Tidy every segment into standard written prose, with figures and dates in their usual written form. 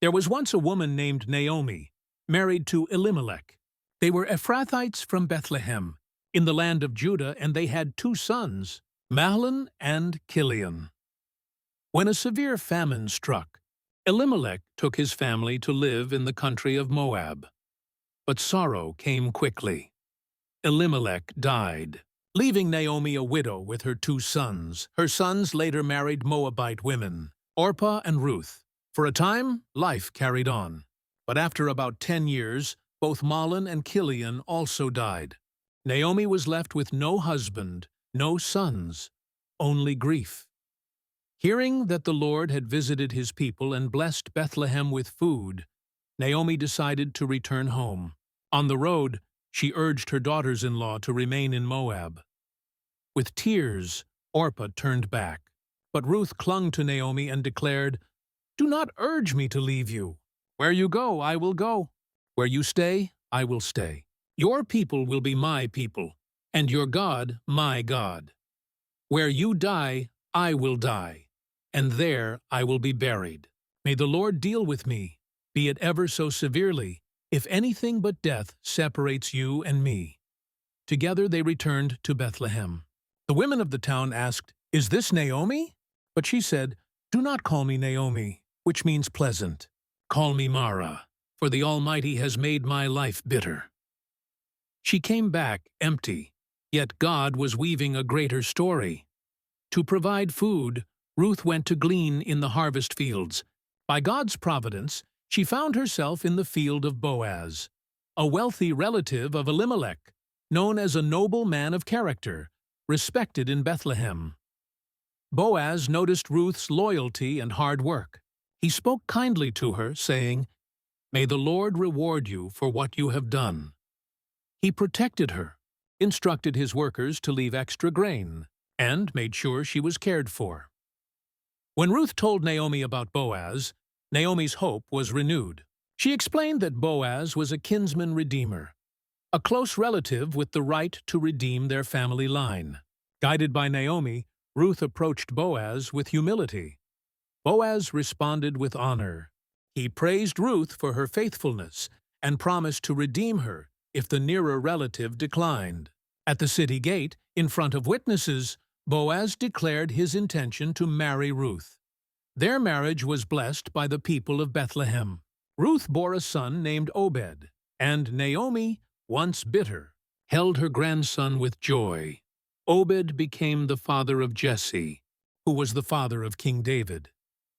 There was once a woman named Naomi, married to Elimelech. They were Ephrathites from Bethlehem, in the land of Judah, and they had two sons, Mahlon and Chilion. When a severe famine struck, Elimelech took his family to live in the country of Moab. But sorrow came quickly. Elimelech died, leaving Naomi a widow with her two sons. Her sons later married Moabite women, Orpah and Ruth. For a time, life carried on. But after about 10 years, both Mahlon and Chilion also died. Naomi was left with no husband, no sons, only grief. Hearing that the Lord had visited his people and blessed Bethlehem with food, Naomi decided to return home. On the road, she urged her daughters-in-law to remain in Moab. With tears, Orpah turned back, but Ruth clung to Naomi and declared, "Do not urge me to leave you. Where you go, I will go. Where you stay, I will stay. Your people will be my people, and your God my God. Where you die, I will die, and there I will be buried. May the Lord deal with me, be it ever so severely, if anything but death separates you and me." Together they returned to Bethlehem. The women of the town asked, "Is this Naomi?" But she said, "Do not call me Naomi, which means pleasant. Call me Mara, for the Almighty has made my life bitter." She came back empty, yet God was weaving a greater story. To provide food, Ruth went to glean in the harvest fields. By God's providence, she found herself in the field of Boaz, a wealthy relative of Elimelech, known as a noble man of character, respected in Bethlehem. Boaz noticed Ruth's loyalty and hard work. He spoke kindly to her, saying, "May the Lord reward you for what you have done." He protected her, instructed his workers to leave extra grain, and made sure she was cared for. When Ruth told Naomi about Boaz, Naomi's hope was renewed. She explained that Boaz was a kinsman redeemer, a close relative with the right to redeem their family line. Guided by Naomi, Ruth approached Boaz with humility. Boaz responded with honor. He praised Ruth for her faithfulness and promised to redeem her if the nearer relative declined. At the city gate, in front of witnesses, Boaz declared his intention to marry Ruth. Their marriage was blessed by the people of Bethlehem. Ruth bore a son named Obed, and Naomi, once bitter, held her grandson with joy. Obed became the father of Jesse, who was the father of King David.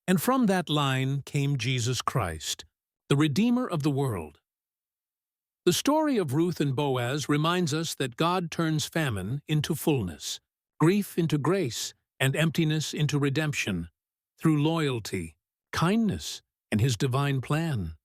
And from that line came Jesus Christ, the Redeemer of the world. The story of Ruth and Boaz reminds us that God turns famine into fullness, grief into grace, and emptiness into redemption, through loyalty, kindness, and His divine plan.